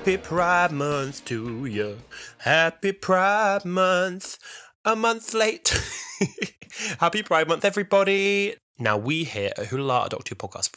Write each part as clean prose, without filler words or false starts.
Happy Pride Month to you. Happy Pride Month. A month late. Happy Pride Month, everybody. Now, we here at Wholala, a Doctor Who podcast,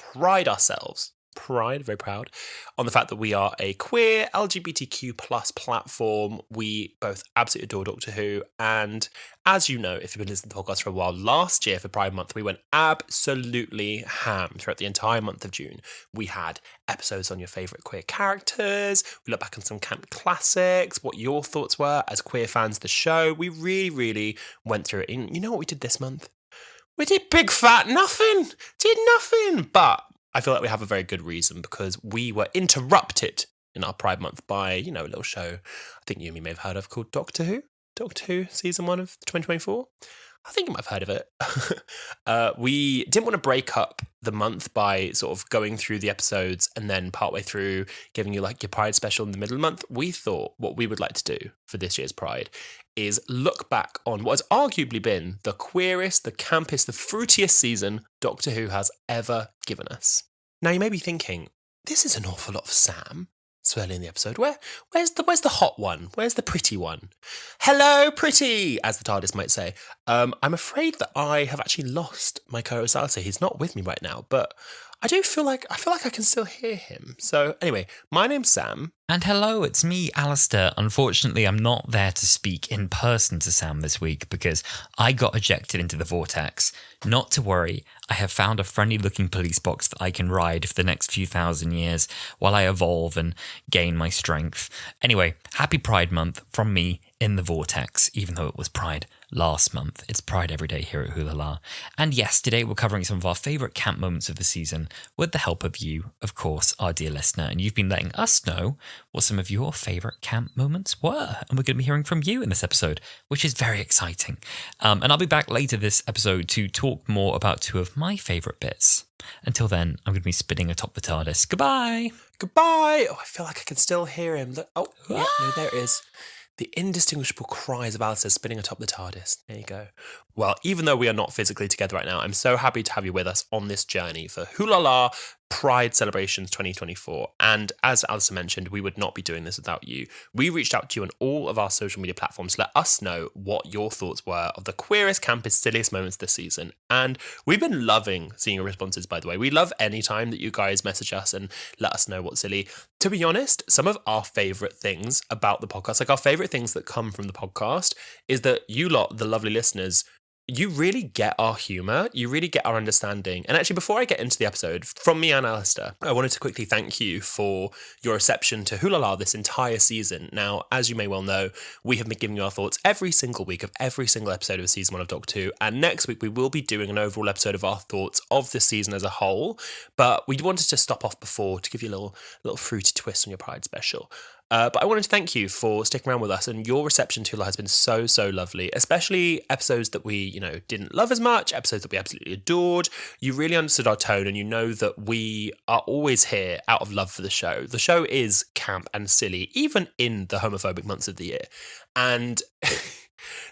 very proud, on the fact that we are a queer LGBTQ plus platform. We both absolutely adore Doctor Who, and as you know, if you've been listening to the podcast for a while, last year for Pride Month, we went absolutely ham throughout the entire month of June. We had episodes on your favourite queer characters, we looked back on some camp classics, what your thoughts were as queer fans of the show. We really went through it. And you know what we did this month? We did big fat nothing. Did nothing. But I feel like we have a very good reason, because we were interrupted in our Pride Month by, a little show I think you and me may have heard of called Doctor Who. Doctor Who Season 1 of 2024. I think you might have heard of it. We didn't want to break up the month by sort of going through the episodes and then partway through giving you like your Pride special in the middle of the month. We thought what we would like to do for this year's Pride is look back on what has arguably been the queerest, the campest, the fruitiest season Doctor Who has ever given us. Now you may be thinking, this is an awful lot of Sam so early in the episode. Where's the hot one? Where's the pretty one? Hello, pretty, as the TARDIS might say. I'm afraid that I have actually lost my co-host Alasdair. He's not with me right now, but I feel like I can still hear him. So anyway, my name's Sam. And hello, it's me, Alasdair. Unfortunately, I'm not there to speak in person to Sam this week because I got ejected into the vortex. Not to worry, I have found a friendly-looking police box that I can ride for the next few thousand years while I evolve and gain my strength. Anyway, happy Pride Month from me in the vortex, even though it was Pride last month. It's Pride every day here at Wholala. And yes, today we're covering some of our favourite camp moments of the season with the help of you, of course, our dear listener. And you've been letting us know what some of your favourite camp moments were. And we're going to be hearing from you in this episode, which is very exciting. And I'll be back later this episode to talk more about two of my favourite bits. Until then, I'm going to be spinning atop the TARDIS. Goodbye! Goodbye! Oh, I feel like I can still hear him. Oh, yeah, no, there it is. The indistinguishable cries of Alasdair spinning atop the TARDIS. There you go. Well, even though we are not physically together right now, I'm so happy to have you with us on this journey for Wholala Pride Celebrations 2024. And as Alasdair mentioned, we would not be doing this without you. We reached out to you on all of our social media platforms to let us know what your thoughts were of the queerest, campest, silliest moments this season. And we've been loving seeing your responses, by the way. We love any time that you guys message us and let us know what's silly. To be honest, some of our favourite things about the podcast, like our favourite things that come from the podcast, is that you lot, the lovely listeners, you really get our humour, you really get our understanding. And actually, before I get into the episode, from me and Alasdair, I wanted to quickly thank you for your reception to Wholala this entire season. Now, as you may well know, we have been giving you our thoughts every single week of every single episode of season 1 of Doctor Who. And next week, we will be doing an overall episode of our thoughts of the season as a whole. But we wanted to stop off before to give you a little fruity twist on your Pride special. But I wanted to thank you for sticking around with us, and your reception to Wholala has been so lovely, especially episodes that we, didn't love as much, episodes that we absolutely adored. You really understood our tone, and you know that we are always here out of love for the show. The show is camp and silly, even in the homophobic months of the year. And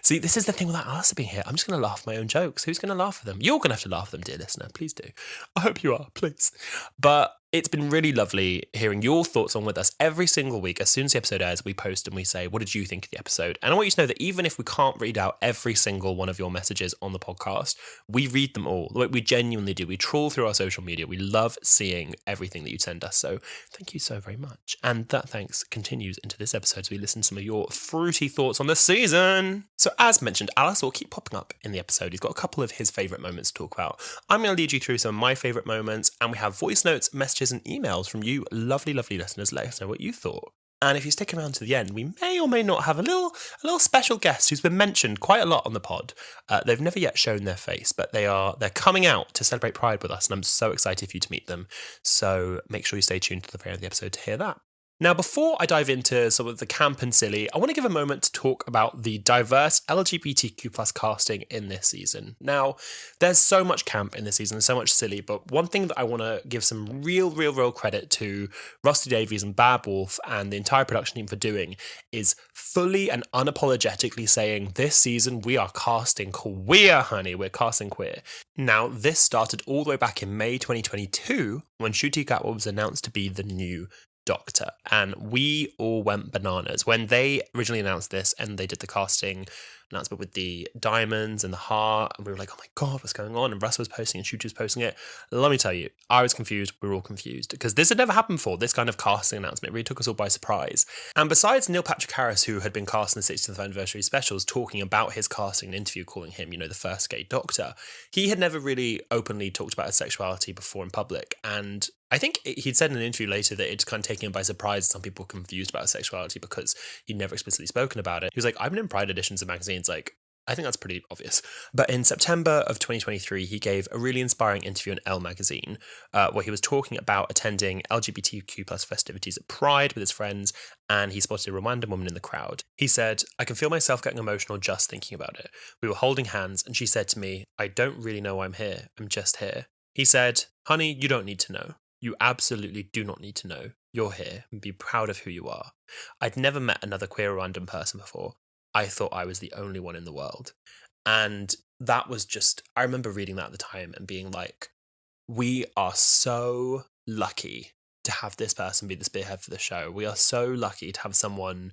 see, this is the thing without us being here. I'm just going to laugh at my own jokes. Who's going to laugh at them? You're going to have to laugh at them, dear listener. Please do. I hope you are, please. But it's been really lovely hearing your thoughts on with us every single week. As soon as the episode airs, we post and we say, what did you think of the episode? And I want you to know that even if we can't read out every single one of your messages on the podcast, we read them all. We genuinely do. We trawl through our social media. We love seeing everything that you send us. So thank you so very much. And that thanks continues into this episode as we listen to some of your fruity thoughts on the season. So as mentioned, Alice will keep popping up in the episode. He's got a couple of his favourite moments to talk about. I'm going to lead you through some of my favourite moments, and we have voice notes, messages and emails from you lovely listeners. Let us know what you thought. And if you stick around to the end, we may or may not have a little special guest who's been mentioned quite a lot on the pod. They've never yet shown their face, but they're coming out to celebrate Pride with us, and I'm so excited for you to meet them. So make sure you stay tuned to the very end of the episode to hear that. Now, before I dive into some of the camp and silly, I want to give a moment to talk about the diverse LGBTQ plus casting in this season. Now, there's so much camp in this season and so much silly, but one thing that I want to give some real credit to Rusty Davies and Bad Wolf and the entire production team for doing is fully and unapologetically saying this season we are casting queer, honey. We're casting queer. Now, this started all the way back in May 2022 when Ncuti Gatwa was announced to be the new Doctor, and we all went bananas when they originally announced this and they did the casting announcement with the diamonds and the heart, and we were like, oh my god, what's going on? And Russ was posting and Shuji was posting it. Let me tell you, I was confused. We were all confused because this had never happened before. This kind of casting announcement really took us all by surprise. And besides Neil Patrick Harris, who had been cast in the 60th anniversary specials, talking about his casting and interview, calling him, the first gay Doctor, he had never really openly talked about his sexuality before in public. And I think he'd said in an interview later that it's kind of taken him by surprise. Some people were confused about his sexuality because he'd never explicitly spoken about it. He was like, I've been in Pride editions of magazines. Like, I think that's pretty obvious. But in September of 2023, he gave a really inspiring interview in Elle magazine where he was talking about attending LGBTQ plus festivities at Pride with his friends, and he spotted a Rwandan woman in the crowd. He said, I can feel myself getting emotional just thinking about it. We were holding hands, and she said to me, I don't really know why I'm here. I'm just here. He said, honey, you don't need to know. You absolutely do not need to know. You're here and be proud of who you are. I'd never met another queer Rwandan person before. I thought I was the only one in the world. And that was just, I remember reading that at the time and being like, we are so lucky to have this person be the spearhead for the show. We are so lucky to have someone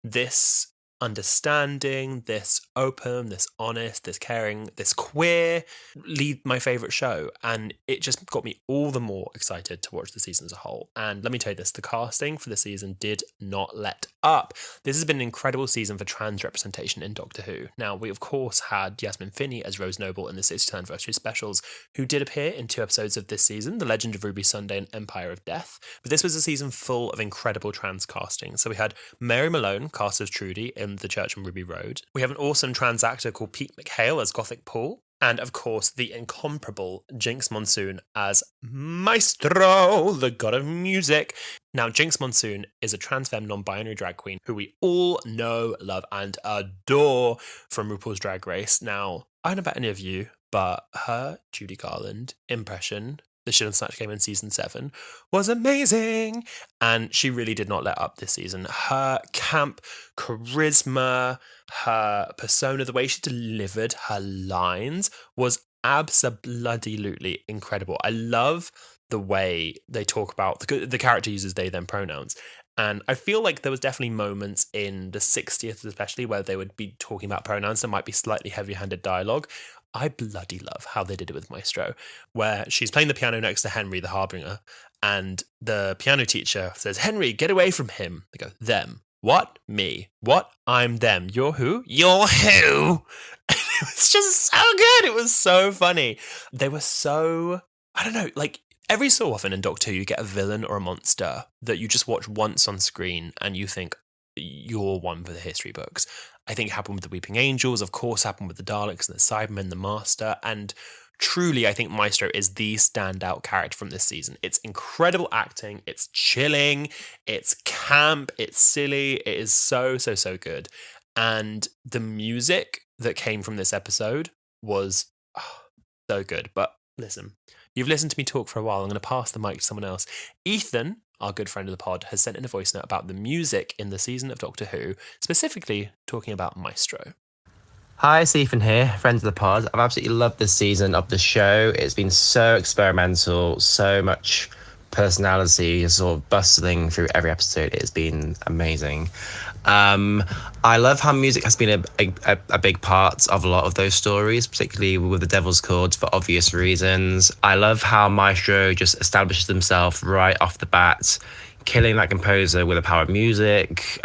this understanding, this open, this honest, this caring, this queer lead my favourite show. And it just got me all the more excited to watch the season as a whole. And let me tell you this, the casting for the season did not let up. This has been an incredible season for trans representation in Doctor Who. Now, we of course had Yasmin Finney as Rose Noble in the 60th anniversary specials, who did appear in 2 episodes of this season, The Legend of Ruby Sunday and Empire of Death. But this was a season full of incredible trans casting. So we had Mary Malone cast as Trudy in The Church on Ruby Road. We have an awesome trans actor called Pete McHale as Gothic Paul. And of course, the incomparable Jinx Monsoon as Maestro, the god of music. Now, Jinx Monsoon is a trans femme non-binary drag queen who we all know, love, and adore from RuPaul's Drag Race. Now, I don't know about any of you, but her Judy Garland impression, the Shield and Snatch game in season 7, was amazing. And she really did not let up this season. Her camp, charisma, her persona, the way she delivered her lines was absolutely incredible. I love the way they talk about the character uses they them pronouns. And I feel like there was definitely moments in the 60th especially where they would be talking about pronouns that might be slightly heavy-handed dialogue. I bloody love how they did it with Maestro, where she's playing the piano next to Henry, the Harbinger, and the piano teacher says, Henry, get away from him. They go, them. What? Me. What? I'm them. You're who? You're who? It was just so good. It was so funny. They were so, I don't know, like every so often in Doctor Who, you get a villain or a monster that you just watch once on screen and you think, you're one for the history books. I think it happened with the Weeping Angels, of course, happened with the Daleks and the Cybermen, the Master, and truly, I think Maestro is the standout character from this season. It's incredible acting, it's chilling, it's camp, it's silly, it is so, so, so good. And the music that came from this episode was so good. But listen, you've listened to me talk for a while, I'm going to pass the mic to someone else. Ethan, our good friend of the pod, has sent in a voice note about the music in the season of Doctor Who, specifically talking about Maestro. Hi, Stephen here, friend of the pod. I've absolutely loved this season of the show. It's been so experimental, so much personality sort of bustling through every episode. It's been amazing. I love how music has been a big part of a lot of those stories, particularly with the Devil's Chords for obvious reasons. I love how Maestro just establishes himself right off the bat, killing that composer with the power of music,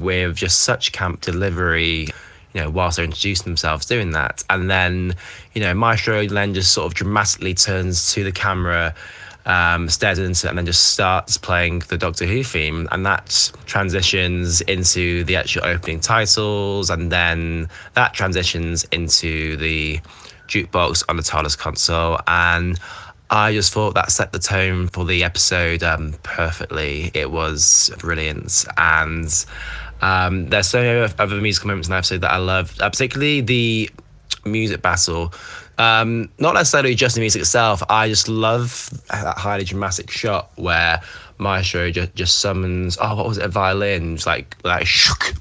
with just such camp delivery, whilst they're introducing themselves doing that. And then, Maestro then just sort of dramatically turns to the camera, stares into it, and then just starts playing the Doctor Who theme, and that transitions into the actual opening titles, and then that transitions into the jukebox on the TARDIS console, and I just thought that set the tone for the episode perfectly. It was brilliant, and there's so many other musical moments in the episode that I love, particularly the music battle. Not necessarily just the music itself. I just love that highly dramatic shot where Maestro just summons, a violin. It's like shook.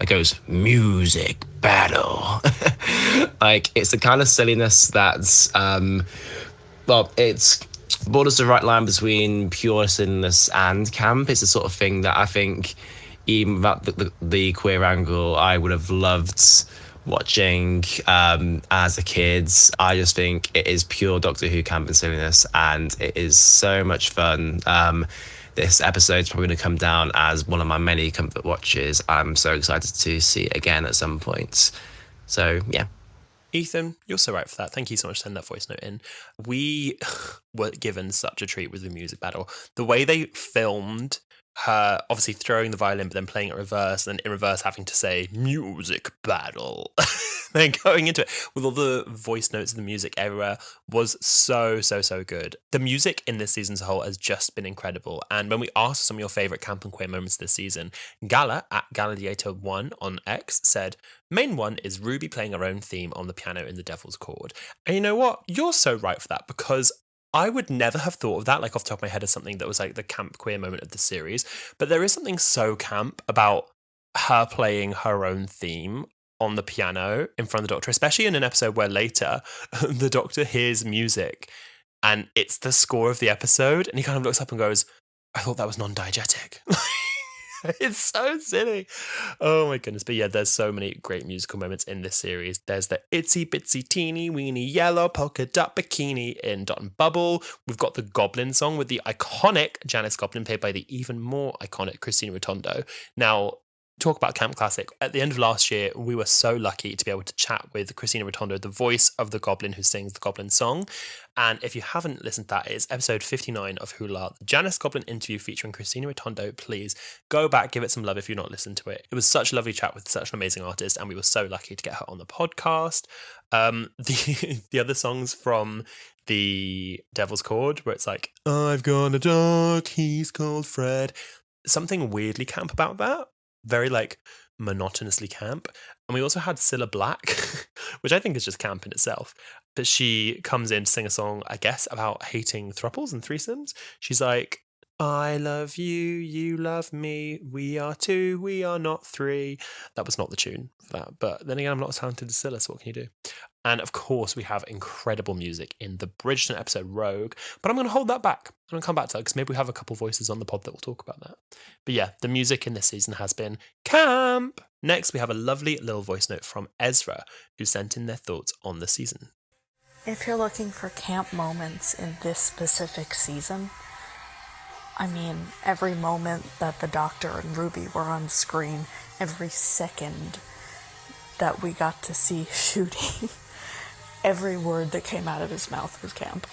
It goes, music battle. Like, it's the kind of silliness that's, it's borders the right line between pure silliness and camp. It's the sort of thing that I think, even without the queer angle, I would have loved watching as a kid. I just think it is pure Doctor Who camp and silliness, and it is so much fun. This episode's probably going to come down as one of my many comfort watches. I'm so excited to see it again at some point. So, yeah. Ethan, you're so right for that. Thank you so much for sending that voice note in. We were given such a treat with the music battle. The way they filmed her obviously throwing the violin, but then playing it reverse, and in reverse having to say music battle, then going into it with all the voice notes and the music everywhere was so good. The music in this season as a whole has just been incredible. And when we asked some of your favourite camp and queer moments this season, Gala at Gladiator1 on X said, main one is Ruby playing her own theme on the piano in The Devil's Chord. And you know what? You're so right for that, because I would never have thought of that, like off the top of my head, as something that was like the camp queer moment of the series. But there is something so camp about her playing her own theme on the piano in front of the Doctor, especially in an episode where later the Doctor hears music and it's the score of the episode, and he kind of looks up and goes, I thought that was non-diegetic. It's so silly. Oh my goodness. But yeah, there's so many great musical moments in this series. There's the itsy bitsy teeny weeny yellow polka dot bikini in Dot and Bubble. We've got the Goblin song with the iconic Janice Goblin, played by the even more iconic Christina Rotondo. Now, talk about Camp Classic. At the end of last year, we were so lucky to be able to chat with Christina Rotondo, the voice of the Goblin who sings the Goblin song. And if you haven't listened to that, it's episode 59 of Wholala, the Janice Goblin interview featuring Christina Rotondo. Please go back, give it some love if you've not listened to it. It was such a lovely chat with such an amazing artist, and we were so lucky to get her on the podcast. The other songs from The Devil's Chord, where it's like, I've got a dog, he's called Fred. Something weirdly camp about that. Very like monotonously camp. And we also had Cilla Black, which I think is just camp in itself. But she comes in to sing a song, I guess, about hating thruples and threesomes. She's like, I love you, you love me, we are two, we are not three. That was not the tune for that. But then again, I'm not as talented as Cilla, so what can you do? And of course, we have incredible music in the Bridgerton episode Rogue. But I'm going to hold that back. I'm going to come back to that because maybe we have a couple voices on the pod that will talk about that. But yeah, the music in this season has been camp. Next, we have a lovely little voice note from Ezra, who sent in their thoughts on the season. If you're looking for camp moments in this specific season, I mean, every moment that the Doctor and Ruby were on screen, every second that we got to see shooting, every word that came out of his mouth was camp.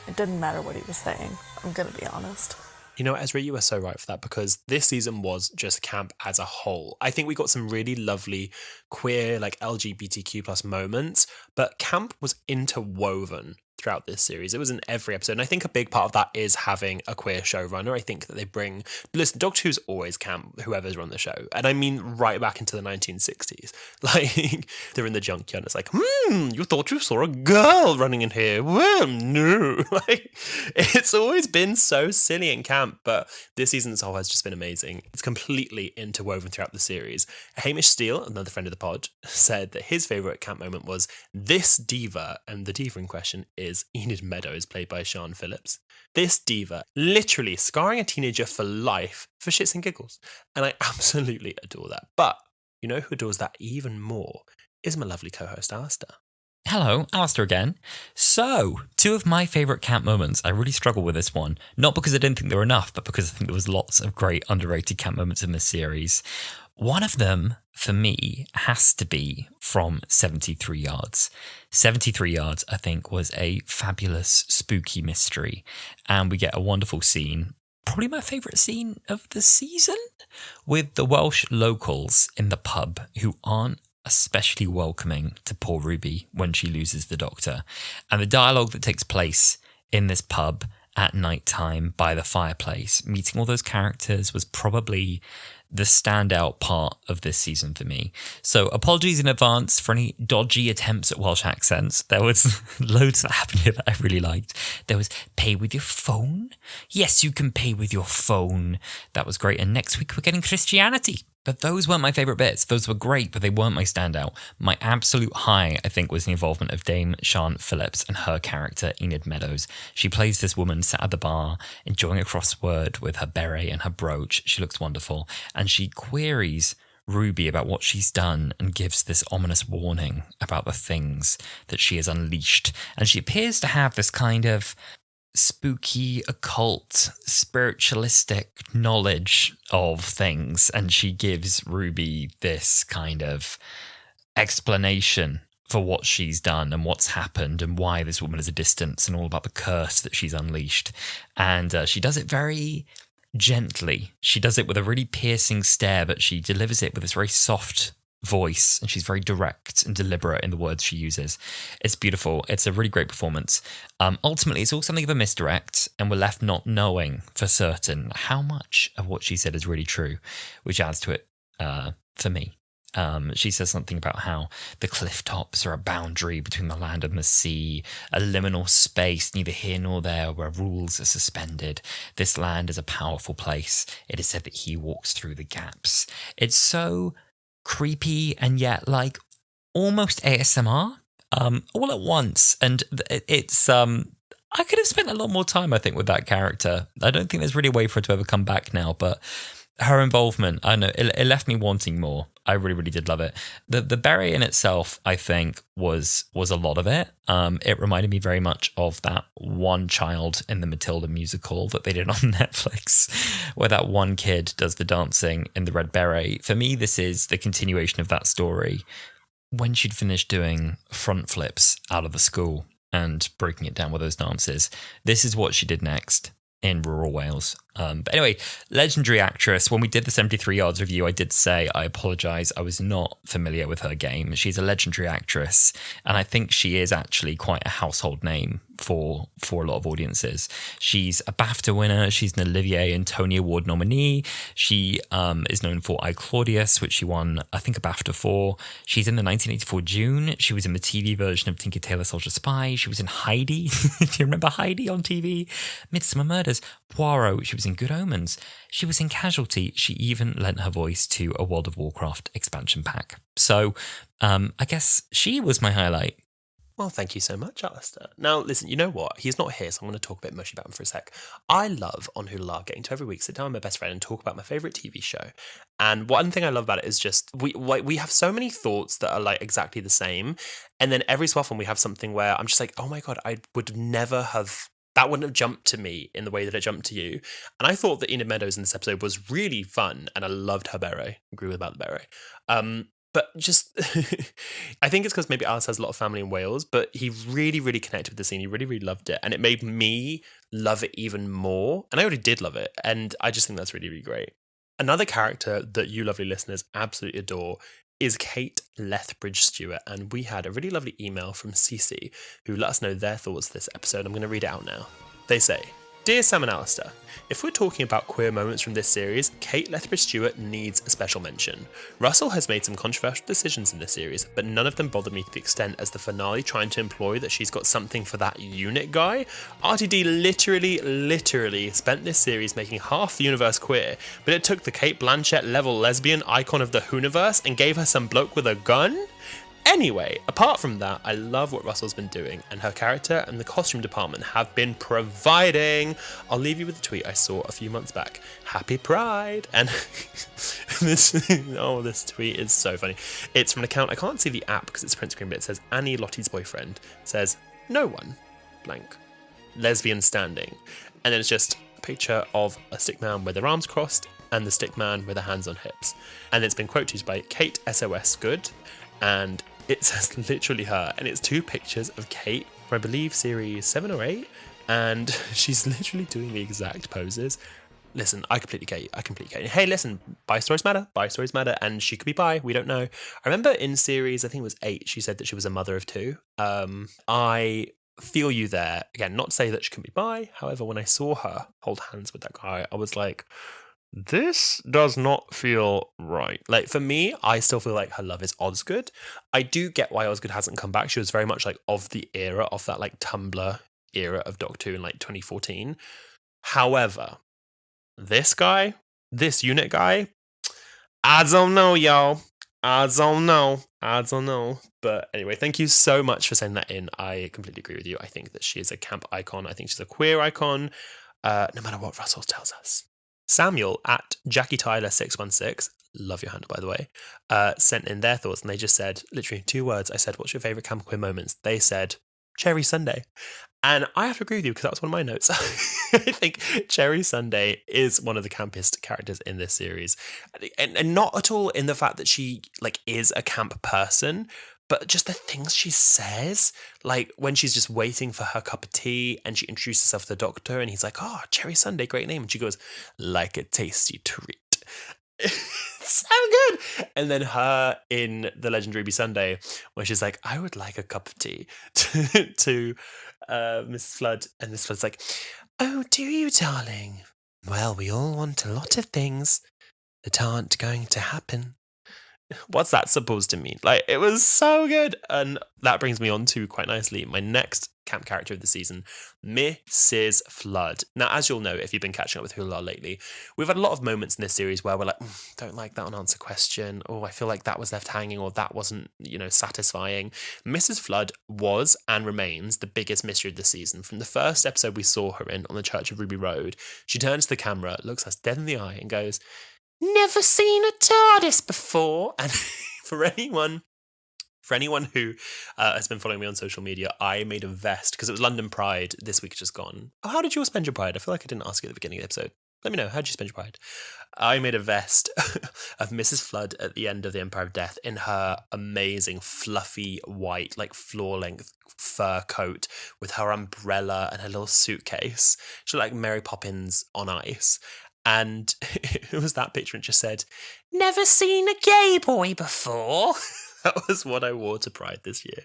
It didn't matter what he was saying, I'm gonna be honest. You know, Ezra, you were so right for that, because this season was just camp as a whole. I think we got some really lovely queer, like LGBTQ plus moments, but camp was interwoven throughout this series. It was in every episode. And I think a big part of that is having a queer showrunner. I think that they bring, listen, Doctor Who's always camp, whoever's run the show. And I mean, right back into the 1960s. Like, they're in the junkyard and it's like, you thought you saw a girl running in here. Well, no. Like, it's always been so silly and camp, but this season as a whole has just been amazing. It's completely interwoven throughout the series. Hamish Steele, another friend of the pod, said that his favourite camp moment was this diva, and the diva in question is Enid Meadows, played by Sian Phillips. This diva literally scarring a teenager for life for shits and giggles. And I absolutely adore that. But you know who adores that even more is my lovely co-host Alasdair. Hello, Alasdair again. So, two of my favourite camp moments. I really struggle with this one. Not because I didn't think there were enough, but because I think there was lots of great underrated camp moments in this series. One of them, for me, has to be from 73 Yards. 73 Yards, I think, was a fabulous, spooky mystery. And we get a wonderful scene, probably my favourite scene of the season, with the Welsh locals in the pub who aren't especially welcoming to poor Ruby when she loses the Doctor. And the dialogue that takes place in this pub at night time by the fireplace, meeting all those characters, was probably the standout part of this season for me. So apologies in advance for any dodgy attempts at Welsh accents. There was loads that happened here that I really liked. There was pay with your phone. Yes, you can pay with your phone. That was great. And next week we're getting Christianity. But those weren't my favourite bits. Those were great, but they weren't my standout. My absolute high, I think, was the involvement of Dame Sian Phillips and her character, Enid Meadows. She plays this woman sat at the bar, enjoying a crossword with her beret and her brooch. She looks wonderful. And she queries Ruby about what she's done and gives this ominous warning about the things that she has unleashed. And she appears to have this kind of spooky, occult, spiritualistic knowledge of things, and she gives Ruby this kind of explanation for what she's done and what's happened and why this woman is a distance and all about the curse that she's unleashed. And she does it very gently. She does it with a really piercing stare, but she delivers it with this very soft voice, and she's very direct and deliberate in the words she uses. It's beautiful. It's a really great performance. Ultimately, it's all something of a misdirect, and we're left not knowing for certain how much of what she said is really true, which adds to it for me. She says something about how the cliff tops are a boundary between the land and the sea, a liminal space neither here nor there where rules are suspended. This land is a powerful place. It is said that he walks through the gaps. It's so creepy and yet like almost ASMR all at once, and it's I could have spent a lot more time, I think, with that character. I don't think there's really a way for her to ever come back now, but her involvement, I know it left me wanting more. I really, really did love it. The beret in itself, I think, was a lot of it. It reminded me very much of that one child in the Matilda musical that they did on Netflix, where that one kid does the dancing in the red beret. For me, this is the continuation of that story. When she'd finished doing front flips out of the school and breaking it down with those dances, this is what she did next in rural Wales. But anyway, legendary actress. When we did the 73 Yards review, I did say I apologise. I was not familiar with her game. She's a legendary actress, and I think she is actually quite a household name for a lot of audiences. She's a BAFTA winner. She's an Olivier and Tony Award nominee. She is known for I, Claudius, which she won, I think, a BAFTA for. She's in the 1984 Dune. She was in the TV version of Tinker Tailor Soldier Spy. She was in Heidi. Do you remember Heidi on TV? Midsummer Murders. Poirot. She was in Good Omens. She was in Casualty. She even lent her voice to a World of Warcraft expansion pack. So I guess she was my highlight. Well, thank you so much, Alasdair. Now, listen, you know what? He's not here, so I'm going to talk a bit mushy about him for a sec. I love on Wholala getting to every week sit down with my best friend and talk about my favourite TV show. And one thing I love about it is just we have so many thoughts that are like exactly the same. And then every so often we have something where I'm just like, oh my God, I would never have... That wouldn't have jumped to me in the way that it jumped to you. And I thought that Enid Meadows in this episode was really fun, and I loved her beret. Agree about the beret. But just, I think it's because maybe Alice has a lot of family in Wales, but he really, really connected with the scene. He really, really loved it. And it made me love it even more. And I already did love it. And I just think that's really, really great. Another character that you lovely listeners absolutely adore is Kate Lethbridge-Stewart. And we had a really lovely email from Cece who let us know their thoughts this episode. I'm going to read it out now. They say, Dear Sam and Alasdair, if we're talking about queer moments from this series, Kate Lethbridge-Stewart needs a special mention. Russell has made some controversial decisions in this series, but none of them bothered me to the extent as the finale trying to imply that she's got something for that unit guy. RTD literally spent this series making half the universe queer, but it took the Kate Blanchett level lesbian icon of the Whoniverse and gave her some bloke with a gun? Anyway, apart from that, I love what Russell's been doing, and her character and the costume department have been providing. I'll leave you with a tweet I saw a few months back. Happy Pride! And this tweet is so funny. It's from an account, I can't see the app because it's print screen, but it says Annie Lottie's boyfriend says, no one, blank, lesbian standing. And then it's just a picture of a stick man with their arms crossed and the stick man with their hands on hips. And it's been quoted by Kate SOS Good, and it says literally her, and it's two pictures of Kate from, I believe, series 7 or 8, and she's literally doing the exact poses. Listen, I completely get you. Hey, listen, bi stories matter, and she could be bi, we don't know. I remember in series, I think it was 8, she said that she was a mother of 2. I feel you there. Again, not to say that she can be bi, however, when I saw her hold hands with that guy, I was like, this does not feel right. Like, for me, I still feel like her love is Osgood. I do get why Osgood hasn't come back. She was very much like of the era, of that like Tumblr era of Doctor Who in like 2014. However, this unit guy, I don't know, y'all. I don't know. But anyway, thank you so much for sending that in. I completely agree with you. I think that she is a camp icon. I think she's a queer icon, no matter what Russell tells us. Samuel at Jackie Tyler 616, love your handle by the way, sent in their thoughts, and they just said literally 2 words. I said, "What's your favorite camp queer moments?" They said, "Cherry Sunday." And I have to agree with you because that was one of my notes. I think Cherry Sunday is one of the campiest characters in this series. And not at all in the fact that she like is a camp person, but just the things she says. Like when she's just waiting for her cup of tea and she introduces herself to the doctor and he's like, "Oh, Cherry Sunday, great name." And she goes, "Like a tasty treat." It's so good. And then her in The Legend of Ruby Sunday, where she's like, "I would like a cup of tea," to Mrs. Flood, and Mrs. Flood's like, "Oh, do you, darling? Well, we all want a lot of things that aren't going to happen." What's that supposed to mean? Like, it was so good. And that brings me on to, quite nicely, my next camp character of the season, Mrs. Flood. Now, as you'll know, if you've been catching up with Wholala lately, we've had a lot of moments in this series where we're like, don't like that unanswered question, or I feel like that was left hanging, or that wasn't, satisfying. Mrs. Flood was and remains the biggest mystery of the season. From the first episode we saw her in on the Church of Ruby Road, she turns to the camera, looks us dead in the eye, and goes, "Never seen a TARDIS before." And for anyone who has been following me on social media, I made a vest because it was London Pride this week just gone. Oh, how did you all spend your Pride? I feel like I didn't ask you at the beginning of the episode. Let me know, how did you spend your Pride? I made a vest of Mrs. Flood at the end of the Empire of Death in her amazing fluffy white, like floor-length fur coat with her umbrella and her little suitcase. She looked like Mary Poppins on ice. And it was that picture and just said, "Never seen a gay boy before." That was what I wore to Pride this year.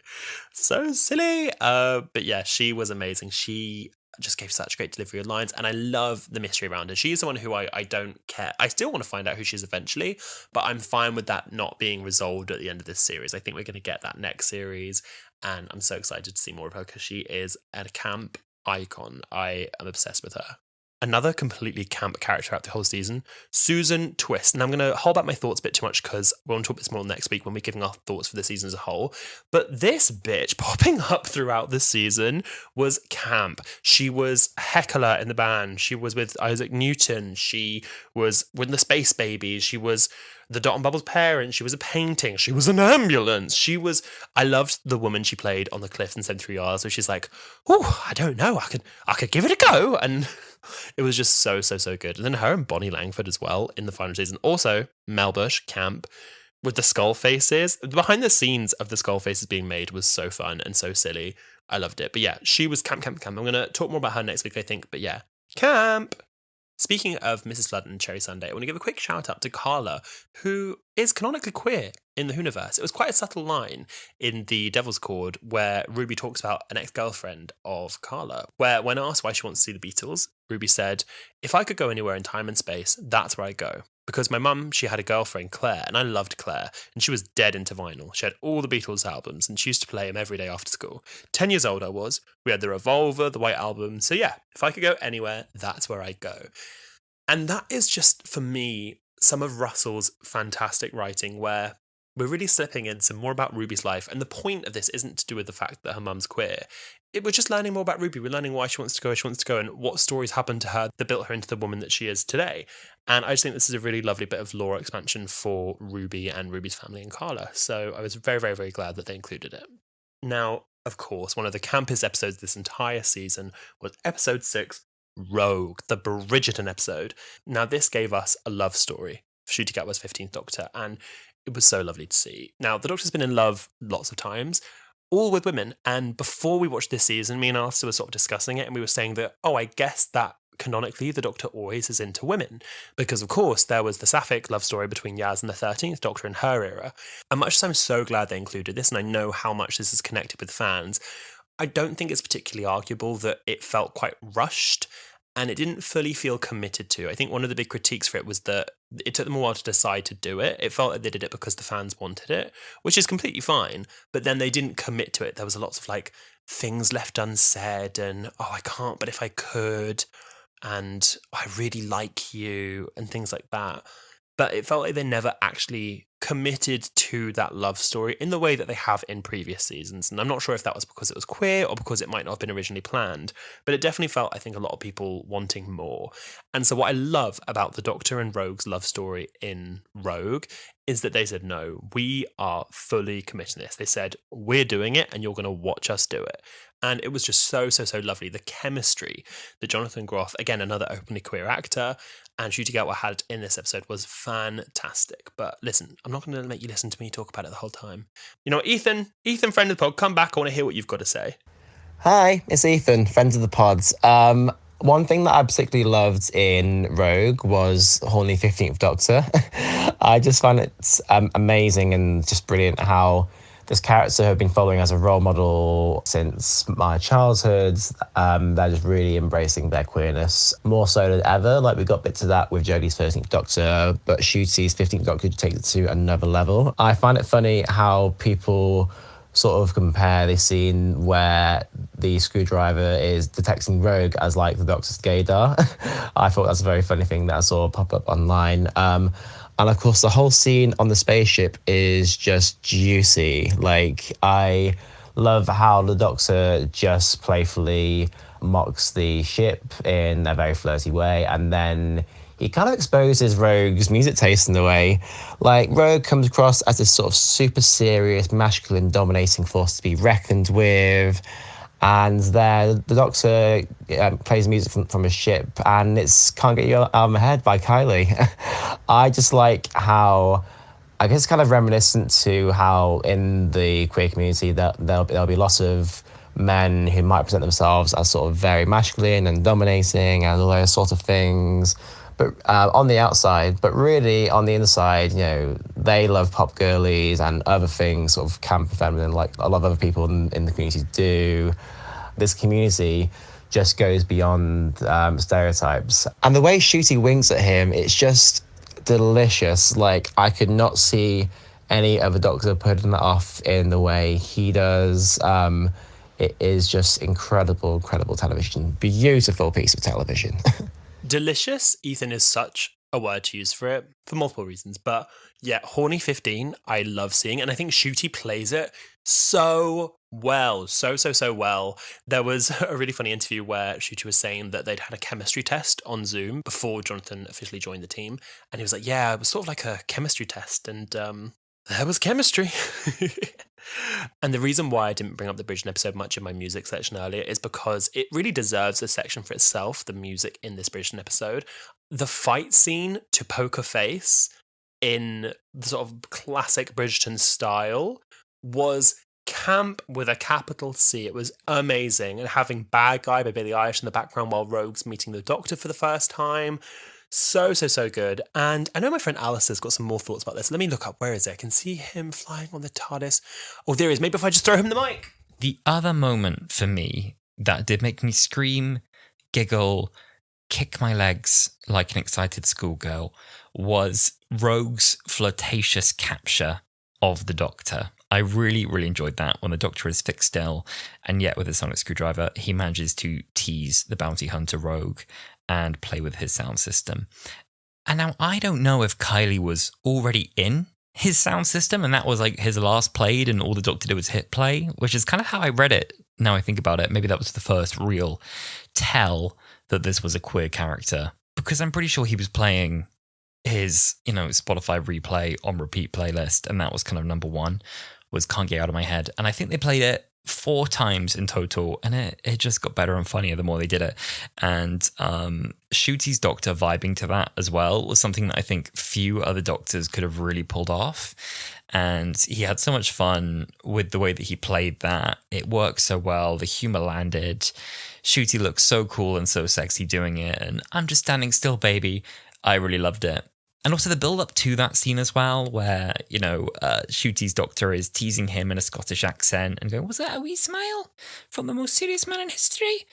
So silly. But yeah, she was amazing. She just gave such great delivery of lines, and I love the mystery around her. She's someone who I don't care. I still want to find out who she is eventually, but I'm fine with that not being resolved at the end of this series. I think we're going to get that next series, and I'm so excited to see more of her because she is a camp icon. I am obsessed with her. Another completely camp character throughout the whole season, Susan Twist. And I'm going to hold back my thoughts a bit too much because we'll talk this more next week when we're giving our thoughts for the season as a whole. But this bitch popping up throughout the season was camp. She was a heckler in the band. She was with Isaac Newton. She was with the Space Babies. She was the Dot and Bubbles parent. She was a painting. She was an ambulance. I loved the woman she played on the cliff in 73 Hours, where she's like, "Oh, I don't know. I could give it a go." And it was just so good. And then her and Bonnie Langford as well in the final season. Also, Mel Bush, camp, with the skull faces. Behind the scenes of the skull faces being made was so fun and so silly. I loved it. But yeah, she was camp. I'm going to talk more about her next week, I think. But yeah, camp. Speaking of Mrs. Flood and Cherry Sunday, I want to give a quick shout out to Carla, who is canonically queer in the Whoniverse. It was quite a subtle line in the Devil's Chord where Ruby talks about an ex-girlfriend of Carla, where when asked why she wants to see the Beatles, Ruby said, "If I could go anywhere in time and space, that's where I go. Because my mum, she had a girlfriend, Claire, and I loved Claire, and she was dead into vinyl. She had all the Beatles albums, and she used to play them every day after school. 10 years old I was. We had the Revolver, the White Album. So yeah, if I could go anywhere, that's where I'd go." And that is just, for me, some of Russell's fantastic writing, where we're really slipping into more about Ruby's life. And the point of this isn't to do with the fact that her mum's queer. We're just learning more about Ruby. We're learning why she wants to go, and what stories happened to her that built her into the woman that she is today. And I just think this is a really lovely bit of lore expansion for Ruby and Ruby's family and Carla. So I was very, very, very glad that they included it. Now, of course, one of the campest episodes this entire season was episode 6, Rogue, the Bridgerton episode. Now, this gave us a love story for Ncuti Gatwa's 15th Doctor, and it was so lovely to see. Now, the Doctor's been in love lots of times, all with women, and before we watched this season, me and Alistair were sort of discussing it, and we were saying that, I guess that canonically the Doctor always is into women, because of course there was the sapphic love story between Yaz and the 13th Doctor in her era. And much as I'm so glad they included this, and I know how much this is connected with fans, I don't think it's particularly arguable that it felt quite rushed and it didn't fully feel committed to. I think one of the big critiques for it was that it took them a while to decide to do it. It felt like they did it because the fans wanted it, which is completely fine. But then they didn't commit to it. There was lots of things left unsaid and, I can't, but if I could, and I really like you and things like that. but it felt like they never actually committed to that love story in the way that they have in previous seasons. And I'm not sure if that was because it was queer or because it might not have been originally planned, but it definitely felt, I think, a lot of people wanting more. And so what I love about the Doctor and Rogue's love story in Rogue is that they said, no, we are fully committed to this. They said, we're doing it and you're going to watch us do it. And it was just so lovely. The chemistry that Jonathan Groff, again, another openly queer actor, and Ncuti Gatwa had in this episode was fantastic. But listen, I'm not going to make you listen to me talk about it the whole time. You know, Ethan, friend of the pod, come back. I want to hear what you've got to say. Hi, it's Ethan, friends of the pods. One thing that I particularly loved in Rogue was Horny 15th Doctor. I just find it amazing and just brilliant how this character I've been following as a role model since my childhood. They're just really embracing their queerness more so than ever. Like, we got bits of that with Jodie's 13th Doctor, but Ncuti's 15th Doctor takes it to another level. I find it funny how people sort of compare this scene where the screwdriver is detecting Rogue as like the Doctor's gaydar. I thought that's a very funny thing that I saw pop up online. And of course, the whole scene on the spaceship is just juicy. Like, I love how the Doctor just playfully mocks the ship in a very flirty way, and then he kind of exposes Rogue's music taste in a way. Like, Rogue comes across as this sort of super serious, masculine, dominating force to be reckoned with. And there, the Doctor plays music from a ship, and it's Can't Get You Out of My Head by Kylie. I just like how, I guess, kind of reminiscent to how in the queer community that there'll be lots of men who might present themselves as sort of very masculine and dominating and all those sort of things, but on the outside, but really on the inside, you know, they love pop girlies and other things, sort of camp and feminine, like a lot of other people in the community do. This community just goes beyond stereotypes. And the way Ncuti winks at him, it's just delicious. Like, I could not see any other Doctor putting that off in the way he does. It is just incredible television. Beautiful piece of television. Delicious, Ethan, is such a word to use for it for multiple reasons. But yeah, Horny 15, I love seeing. And I think Ncuti plays it so well. So well. There was a really funny interview where Ncuti was saying that they'd had a chemistry test on Zoom before Jonathan officially joined the team. And he was like, yeah, it was sort of like a chemistry test. And there was chemistry. And the reason why I didn't bring up the Bridgerton episode much in my music section earlier is because it really deserves a section for itself, the music in this Bridgerton episode. The fight scene to Poker Face in the sort of classic Bridgerton style was camp with a capital C. It was amazing. And having Bad Guy by Billie Eilish in the background while Rogue's meeting the Doctor for the first time. So good. And I know my friend Alasdair's got some more thoughts about this. Let me look up. Where is it? I can see him flying on the TARDIS. Oh, there he is. Maybe if I just throw him the mic. The other moment for me that did make me scream, giggle, kick my legs like an excited schoolgirl was Rogue's flirtatious capture of the Doctor. I really enjoyed that when the Doctor is fixed still, and yet with his sonic screwdriver, he manages to tease the bounty hunter Rogue and play with his sound system. And now I don't know if Kylie was already in his sound system and that was like his last played and all the Doctor did was hit play, which is kind of how I read it. Now I think about it, maybe that was the first real tell that this was a queer character, because I'm pretty sure he was playing his, Spotify replay on repeat playlist, and that was kind of number one, was Can't Get Out of My Head. And I think they played it 4 times in total, and it just got better and funnier the more they did it. And Ncuti's Doctor vibing to that as well was something that I think few other Doctors could have really pulled off. And he had so much fun with the way that he played that. It worked so well. The humor landed. Ncuti looked so cool and so sexy doing it. And I'm just standing still, baby. I really loved it. And also the build-up to that scene as well, where, Ncuti's Doctor is teasing him in a Scottish accent and going, was that a wee smile from the most serious man in history?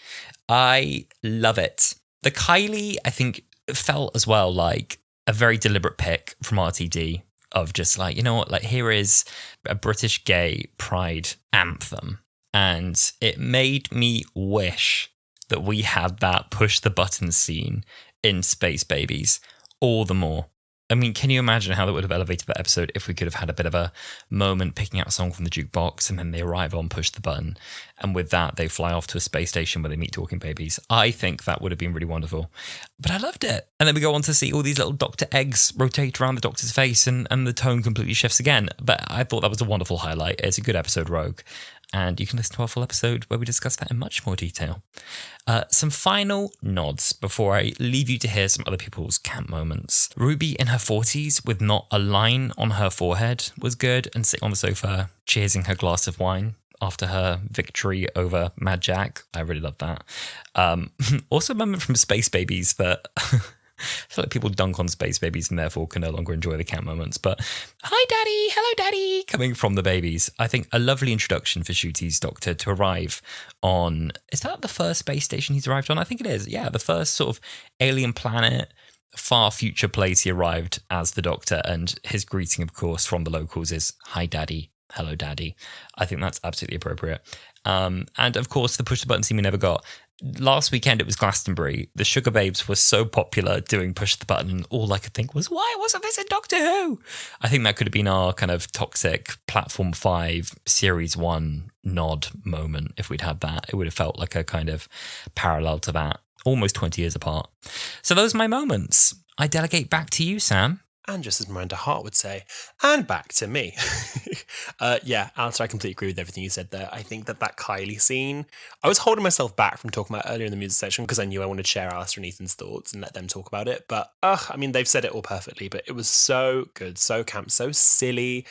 I love it. The Kylie, I think, felt as well like a very deliberate pick from RTD of just like, you know what, like here is a British gay pride anthem. And it made me wish that we had that push the button scene in Space Babies all the more. I mean, can you imagine how that would have elevated that episode if we could have had a bit of a moment picking out a song from the jukebox and then they arrive on Push the Button, and with that they fly off to a space station where they meet talking babies? I think that would have been really wonderful. But I loved it. And then we go on to see all these little Dr. eggs rotate around the Doctor's face, and the tone completely shifts again. But I thought that was a wonderful highlight. It's a good episode, Rogue. And you can listen to our full episode where we discuss that in much more detail. Some final nods before I leave you to hear some other people's camp moments. Ruby in her 40s with not a line on her forehead was good, and sitting on the sofa cheersing her glass of wine after her victory over Mad Jack. I really love that. Also a moment from Space Babies that... I feel like people dunk on Space Babies and therefore can no longer enjoy the camp moments. But hi, Daddy, hello, Daddy, coming from the babies. I think a lovely introduction for Ncuti's Doctor to arrive on. Is that the first space station he's arrived on? I think it is. Yeah, the first sort of alien planet, far future place he arrived as the Doctor. And his greeting, of course, from the locals is hi, Daddy, hello, Daddy. I think that's absolutely appropriate. And of course, the push the button scene we never got. Last weekend it was Glastonbury. The Sugar Babes were so popular doing push the button, and all I could think was, why wasn't this in Doctor Who? I think that could have been our kind of toxic Platform 5 Series 1 nod moment if we'd had that. It would have felt like a kind of parallel to that, almost 20 years apart. So those are my moments. I delegate back to you, Sam. And just as Miranda Hart would say, and back to me. Yeah, Alistair, I completely agree with everything you said there. I think that Kylie scene, I was holding myself back from talking about earlier in the music section because I knew I wanted to share Alistair and Ethan's thoughts and let them talk about it. But, I mean, they've said it all perfectly, but it was so good, so camp, so silly,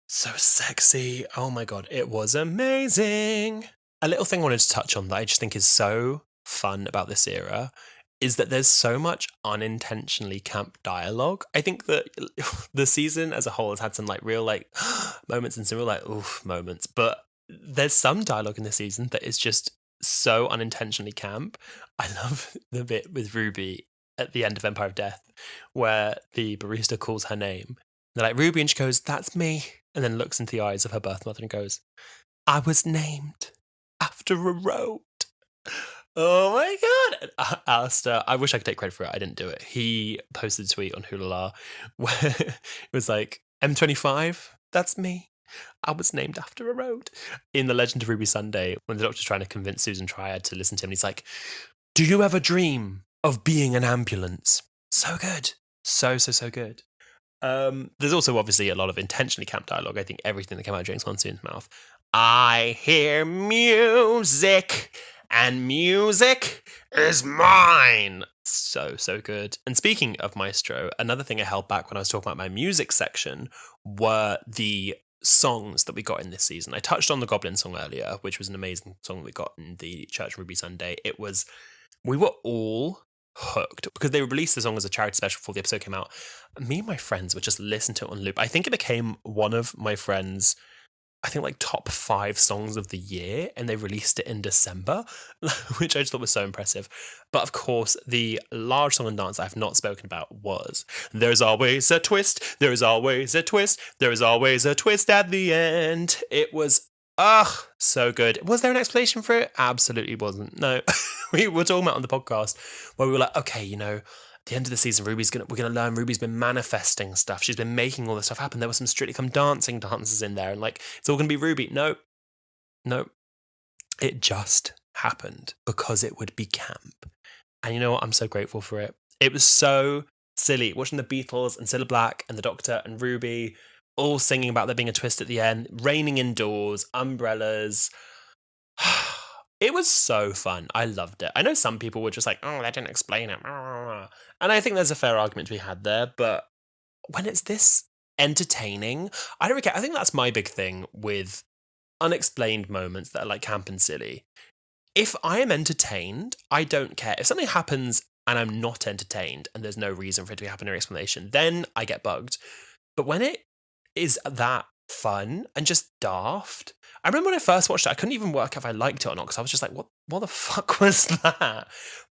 so sexy. Oh my God, it was amazing. A little thing I wanted to touch on that I just think is so fun about this era is that there's so much unintentionally camp dialogue. I think that the season as a whole has had some like real like moments and some real like oof moments, but there's some dialogue in this season that is just so unintentionally camp. I love the bit with Ruby at the end of Empire of Death where the barista calls her name. They're like, Ruby, and she goes, that's me. And then looks into the eyes of her birth mother and goes, I was named after a road. Oh my God. Alistair, I wish I could take credit for it. I didn't do it. He posted a tweet on Wholala where it was like, M25, that's me. I was named after a road. In The Legend of Ruby Sunday, when the Doctor's trying to convince Susan Triad to listen to him, he's like, do you ever dream of being an ambulance? So good. So good. There's also obviously a lot of intentionally camp dialogue. I think everything that came out of James Monsoon's mouth. I hear music. And music is mine. So good. And speaking of Maestro, another thing I held back when I was talking about my music section were the songs that we got in this season. I touched on the Goblin song earlier, which was an amazing song we got in the Church Ruby Sunday. We were all hooked because they released the song as a charity special before the episode came out. Me and my friends would just listen to it on loop. I think it became one of my friends' like top 5 songs of the year, and they released it in December, which I just thought was so impressive. But of course, the large song and dance I've not spoken about was There's Always a Twist, There's Always a Twist, There's Always a Twist at the End. It was, so good. Was there an explanation for it? Absolutely wasn't. No. We were talking about on the podcast where we were like, okay, the end of the season, we're gonna learn Ruby's been manifesting stuff. She's been making all this stuff happen. There were some Strictly Come Dancing dances in there, and like it's all gonna be Ruby. No, it just happened because it would be camp. And you know what? I'm so grateful for it. It was so silly watching the Beatles and Cilla Black and the Doctor and Ruby all singing about there being a twist at the end, raining indoors, umbrellas. It was so fun. I loved it. I know some people were just like, oh, they didn't explain it. And I think there's a fair argument to be had there. But when it's this entertaining, I don't really care. I think that's my big thing with unexplained moments that are like camp and silly. If I am entertained, I don't care. If something happens and I'm not entertained and there's no reason for it to be happening or explanation, then I get bugged. But when it is that fun and just daft, I remember when I first watched it, I couldn't even work out if I liked it or not because I was just like, what the fuck was that?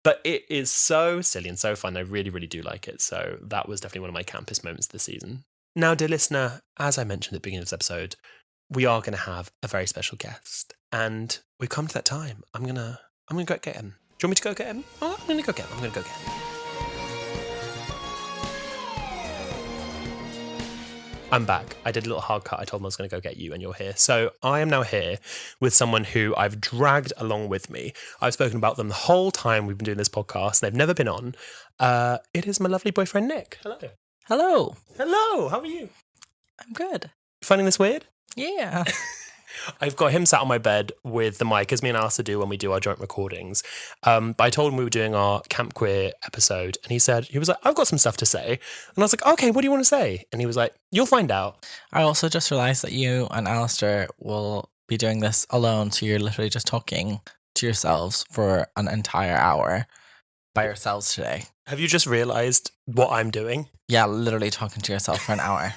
But it is so silly and so fun. I really, really do like it. So that was definitely one of my campus moments this season. Now, dear listener, as I mentioned at the beginning of this episode, we are going to have a very special guest. And we've come to that time. I'm gonna go get him. Do you want me to go get him? Oh, I'm going to go get him. I'm back. I did a little hard cut. I told them I was going to go get you, and you're here. So I am now here with someone who I've dragged along with me. I've spoken about them the whole time we've been doing this podcast. They've never been on. It is my lovely boyfriend, Nick. Hello. Hello. Hello. How are you? I'm good. Finding this weird? Yeah. I've got him sat on my bed with the mic, as me and Alasdair do when we do our joint recordings. But I told him we were doing our Camp Queer episode, and he was like, I've got some stuff to say. And I was like, okay, what do you want to say? And he was like, you'll find out. I also just realized that you and Alasdair will be doing this alone, so you're literally just talking to yourselves for an entire hour by yourselves today. Have you just realised what I'm doing? Yeah, literally talking to yourself for an hour.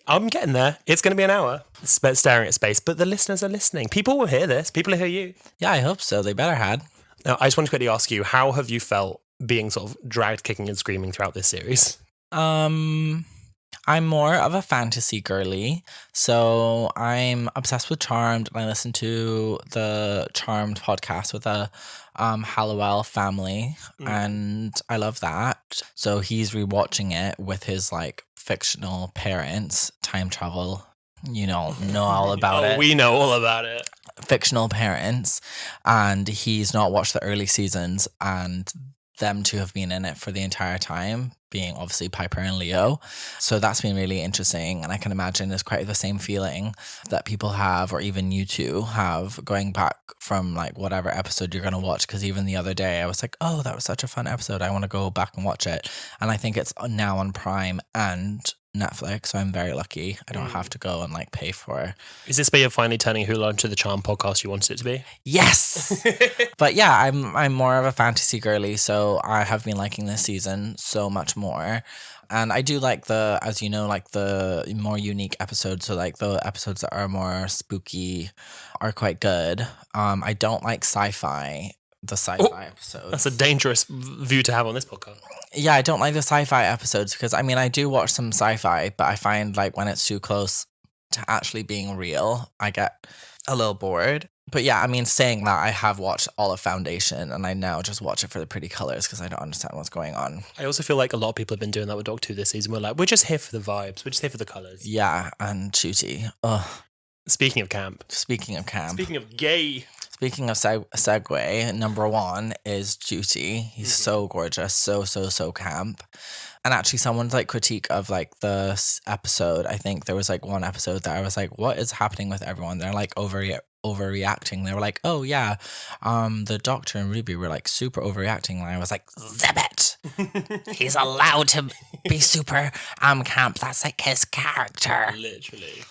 I'm getting there. It's going to be an hour staring at space, but the listeners are listening. People will hear this. People will hear you. Yeah, I hope so. They better had. Now, I just want to quickly ask you, how have you felt being sort of dragged kicking and screaming throughout this series? I'm more of a fantasy girly, so I'm obsessed with Charmed, and I listen to the Charmed podcast with the Hallowell family, and I love that. So he's rewatching it with his like fictional parents, time travel. You know all about it. We know all about it. Fictional parents, and he's not watched the early seasons, and them two have been in it for the entire time, being obviously Piper and Leo. So that's been really interesting. And I can imagine it's quite the same feeling that people have, or even you two have, going back from like whatever episode you're going to watch. Because even the other day I was like, oh, that was such a fun episode. I want to go back and watch it. And I think it's now on Prime and Netflix, so I'm very lucky. I don't have to go and like pay for it. Is this where you're finally turning Wholala into the Charm podcast you wanted it to be? Yes. But yeah, I'm more of a fantasy girly, so I have been liking this season so much more. And I do like the, as you know, like the more unique episodes. So like the episodes that are more spooky are quite good. I don't like sci-fi. The sci-fi episodes. That's a dangerous view to have on this podcast. Yeah, I don't like the sci-fi episodes because, I mean, I do watch some sci-fi, but I find like when it's too close to actually being real, I get a little bored. But yeah, I mean, saying that, I have watched all of Foundation, and I now just watch it for the pretty colors because I don't understand what's going on. I also feel like a lot of people have been doing that with Doctor Who this season. We're like, we're just here for the vibes. We're just here for the colors. Yeah, and Shooty. Ugh. Speaking of camp. Speaking of camp. Speaking of gay. Speaking of segue, number one is Juicy. He's so gorgeous, so camp. And actually, someone's like critique of like the episode. I think there was like one episode that I was like, "What is happening with everyone?" They're like overreacting. They were like, "Oh yeah, the Doctor and Ruby were like super overreacting." And I was like, "Zip it! He's allowed to be super camp. That's like his character." Literally.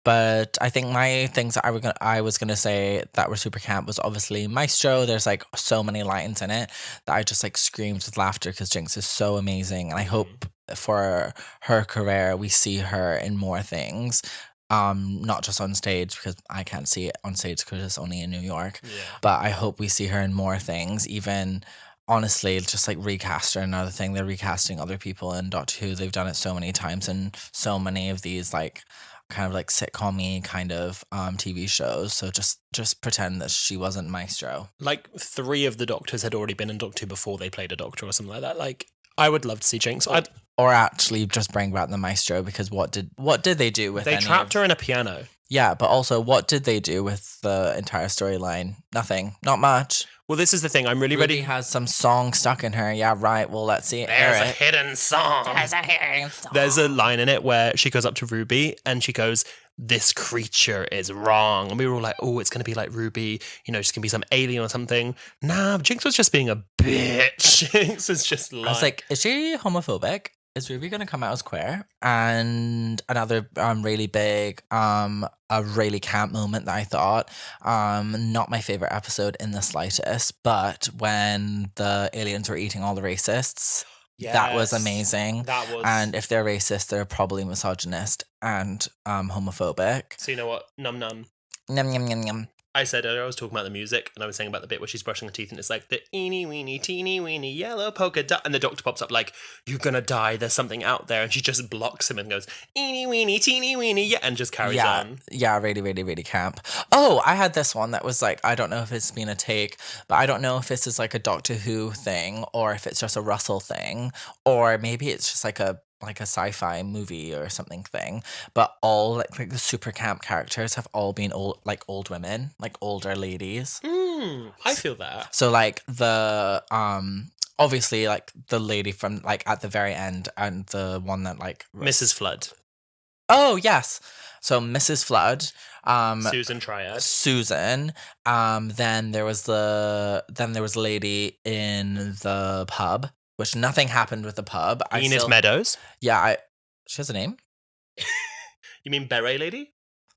But I think my things that I was gonna say that were super camp was obviously Maestro. There's like so many lines in it that I just like screamed with laughter because Jinx is so amazing, and I hope for her career we see her in more things. Not just on stage, because I can't see it on stage because it's only in New York. Yeah. But I hope we see her in more things, even. Honestly, just like recast her. Another thing, they're recasting other people in Doctor Who. They've done it so many times in so many of these like kind of like sitcom-y kind of TV shows. So just pretend that she wasn't Maestro. Like 3 of the Doctors had already been in Doctor Who before they played a Doctor or something like that. Like I would love to see Jinx. Or actually just bring back the Maestro, because what did they do with They trapped her in a piano. Yeah, but also what did they do with the entire storyline? Nothing. Not much. Well, this is the thing. I'm really Ruby ready. has some song stuck in her. Yeah, right. Well, let's see it. There's a hidden song. There's a line in it where she goes up to Ruby and she goes, "This creature is wrong." And we were all like, oh, it's going to be like Ruby. You know, she's going to be some alien or something. Nah, Jinx was just being a bitch. Jinx was just like... I was like, is she homophobic? Is Ruby going to come out as queer? And another really big, a really camp moment that I thought, not my favorite episode in the slightest, but when the aliens were eating all the racists, that was amazing. That was. And if they're racist, they're probably misogynist and homophobic. So you know what? Num num. Yum, yum, yum, yum. I said earlier, I was talking about the music, and I was saying about the bit where she's brushing her teeth, and it's like the eeny weeny teeny weeny yellow polka dot, and the Doctor pops up like, "You're gonna die. There's something out there," and she just blocks him and goes eeny weeny teeny weeny, yeah, and just carries on. Yeah, really, really, really camp. Oh, I had this one that was like, I don't know if it's been a take, but I don't know if this is like a Doctor Who thing or if it's just a Russell thing, or maybe it's just like a like a sci-fi movie or something thing, but all like the super camp characters have all been old women, like older ladies. I feel that. So like the obviously like the lady from like at the very end and the one that like Mrs. Flood. Oh yes. So Mrs. Flood, Susan Triad. Susan, then there was a lady in the pub, which nothing happened with the pub. Enid Meadows. Yeah, she has a name. You mean Beret Lady?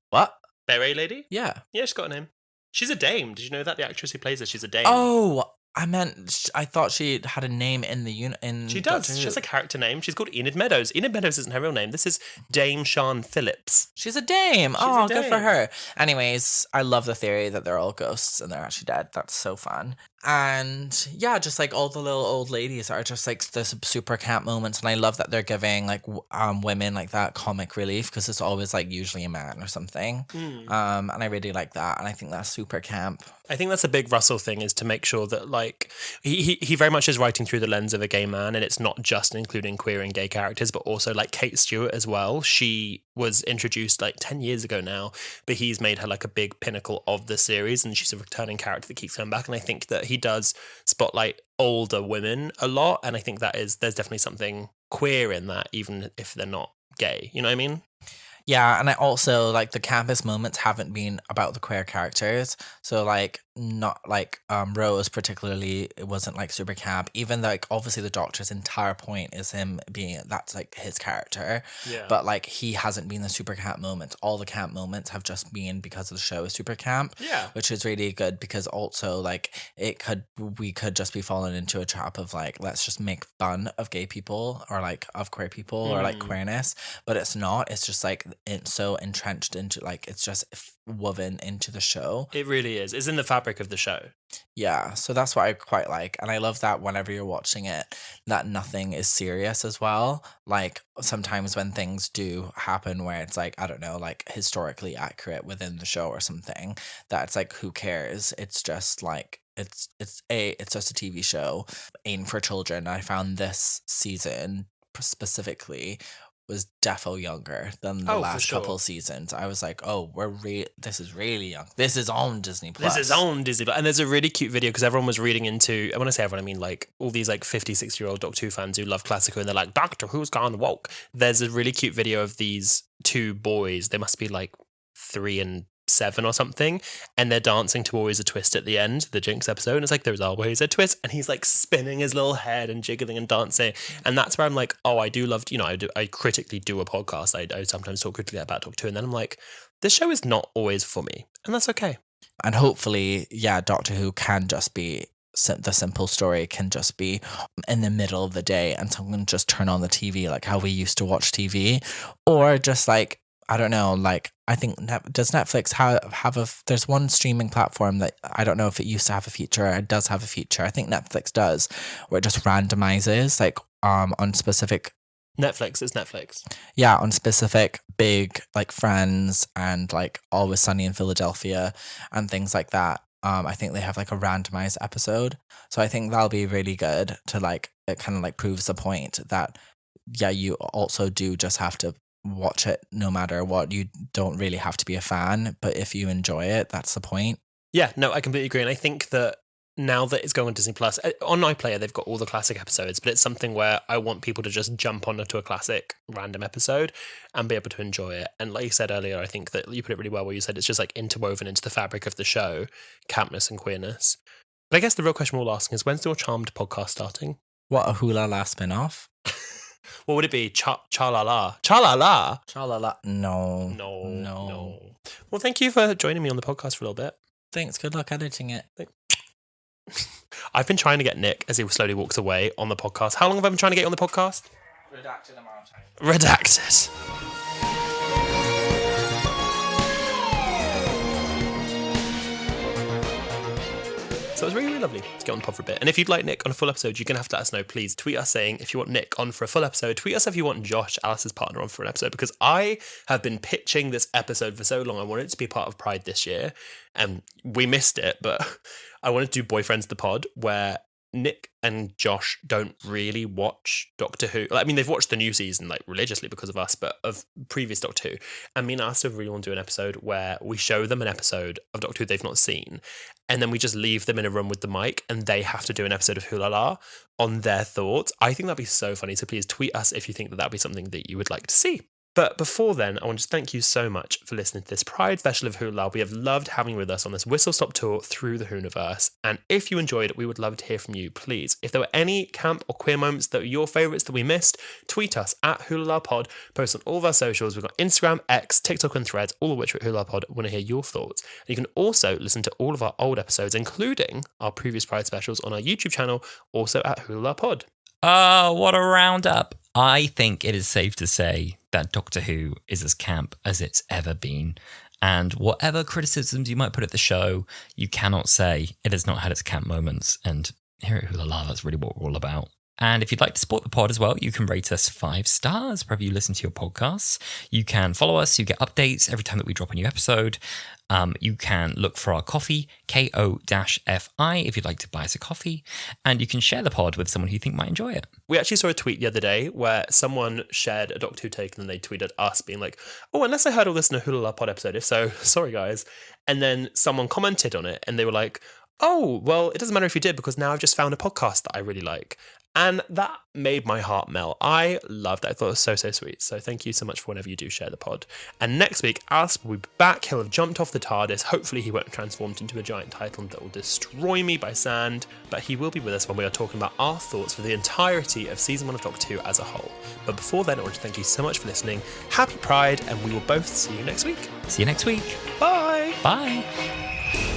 What? Beret Lady? Yeah. Yeah, she's got a name. She's a dame. Did you know that? The actress who plays her, she's a dame. Oh, I thought she had a name in the unit. She does. She has a character name. She's called Enid Meadows. Enid Meadows isn't her real name. This is Dame Sian Phillips. She's a dame. Good for her. Anyways, I love the theory that they're all ghosts and they're actually dead. That's so fun. And yeah, just like all the little old ladies are just like this super camp moments, and I love that they're giving like women like that comic relief, because it's always like usually a man or something. And I really like that, and I think that's super camp. I think that's a big Russell thing, is to make sure that like he very much is writing through the lens of a gay man, and it's not just including queer and gay characters, but also like Kate Stewart as well. She was introduced like 10 years ago now, but he's made her like a big pinnacle of the series, and she's a returning character that keeps coming back. And I think that he does spotlight older women a lot, and I think there's definitely something queer in that, even if they're not gay. You know what I mean? Yeah, and I also like the campus moments haven't been about the queer characters. So like not like Rose particularly, it wasn't like super camp. Even like obviously the Doctor's entire point is him being, that's like his character. Yeah. But like he hasn't been the super camp moments. All the camp moments have just been because of the show is super camp. Yeah. Which is really good, because also like we could just be falling into a trap of like, let's just make fun of gay people or like of queer people or like queerness. But it's not. It's just like it's so entrenched into like, it's just woven into the show. It really is. It's in the fabric of the show. Yeah, so that's what I quite like. And I love that whenever you're watching it, that nothing is serious as well. Like sometimes when things do happen where it's like, I don't know, like historically accurate within the show or something, that it's like, who cares? It's just like, it's just a TV show aimed for children. I found this season specifically was defo younger than the last couple seasons. I was like, oh, this is really young. This is on Disney Plus. This is on Disney Plus. And there's a really cute video, because everyone was reading into, and when I say everyone, I mean like all these like 50, 60-year-old Doctor Who fans who love classical, and they're like, Doctor Who's gone woke. There's a really cute video of these two boys. They must be like 3 and 7 or something, and they're dancing to Always a Twist at the end, the Jinx episode, and it's like, there's always a twist, and he's like spinning his little head and jiggling and dancing, and that's where I'm like, oh, I do love, I critically do a podcast, I sometimes talk critically about Doctor Who, and then I'm like, this show is not always for me, and that's okay. And hopefully, yeah, Doctor Who can just be, the simple story can just be in the middle of the day and someone just turn on the TV like how we used to watch TV, or just like, I don't know, like, I think, does Netflix have there's one streaming platform that I don't know if it used to have a feature, or it does have a feature, I think Netflix does, where it just randomizes, like, on specific... Netflix, it's Netflix. Yeah, on specific big, like, Friends and, like, Always Sunny in Philadelphia and things like that. I think they have, like, a randomized episode. So I think that'll be really good to, like, it kind of, like, proves the point that, yeah, you also do just have to watch it no matter what. You don't really have to be a fan, but if you enjoy it, that's the point. Yeah, no, I completely agree. And I think that now that it's going on Disney Plus, on iPlayer they've got all the classic episodes, but it's something where I want people to just jump onto a classic random episode and be able to enjoy it. And like you said earlier, I think that you put it really well where you said it's just like interwoven into the fabric of the show, campness and queerness. But I guess the real question we're all asking is, when's your Charmed podcast starting? What, a Wholala spin-off? What would it be? Cha-la-la? Cha-la-la? Cha-la-la? No. No. Well, thank you for joining me on the podcast for a little bit. Thanks. Good luck editing it. I've been trying to get Nick, as he slowly walks away, on the podcast. How long have I been trying to get you on the podcast? Redacted amount of time. Redacted. So it was really, really lovely to get on the pod for a bit. And if you'd like Nick on a full episode, you're going to have to let us know. Please tweet us saying if you want Nick on for a full episode. Tweet us if you want Josh, Alice's partner, on for an episode. Because I have been pitching this episode for so long. I wanted it to be part of Pride this year. And we missed it. But I wanted to do Boyfriends the Pod, where Nick and Josh don't really watch Doctor Who. I mean, they've watched the new season like religiously because of us, but of previous Doctor Who. And me and Alistair really want to do an episode where we show them an episode of Doctor Who they've not seen, and then we just leave them in a room with the mic, and they have to do an episode of Wholala on their thoughts. I think that'd be so funny. So please tweet us if you think that that'd be something that you would like to see. But before then, I want to thank you so much for listening to this Pride special of Wholala. We have loved having you with us on this whistle-stop tour through the Whoniverse. And if you enjoyed it, we would love to hear from you. Please, if there were any camp or queer moments that were your favourites that we missed, tweet us at HolalaPod. Post on all of our socials. We've got Instagram, X, TikTok and Threads, all of which are at HolalaPod. I want to hear your thoughts. And you can also listen to all of our old episodes, including our previous Pride specials on our YouTube channel, also at HolalaPod. What a roundup. I think it is safe to say that Doctor Who is as camp as it's ever been. And whatever criticisms you might put at the show, you cannot say it has not had its camp moments. And here at Wholala, that's really what we're all about. And if you'd like to support the pod as well, you can rate us 5 stars wherever you listen to your podcasts. You can follow us. You get updates every time that we drop a new episode. You can look for our coffee, KO-FI, if you'd like to buy us a coffee. And you can share the pod with someone who you think might enjoy it. We actually saw a tweet the other day where someone shared a Doctor Who take and then they tweeted us being like, oh, unless I heard all this in a Wholala pod episode. If so, sorry guys. And then someone commented on it and they were like, oh, well, it doesn't matter if you did because now I've just found a podcast that I really like. And that made my heart melt. I loved it. I thought it was so, so sweet. So thank you so much for whenever you do share the pod. And next week, Alice will be back. He'll have jumped off the TARDIS. Hopefully he won't have transformed into a giant titan that will destroy me by sand. But he will be with us when we are talking about our thoughts for the entirety of Season 1 of Doctor Who as a whole. But before then, I want to thank you so much for listening. Happy Pride, and we will both see you next week. See you next week. Bye. Bye.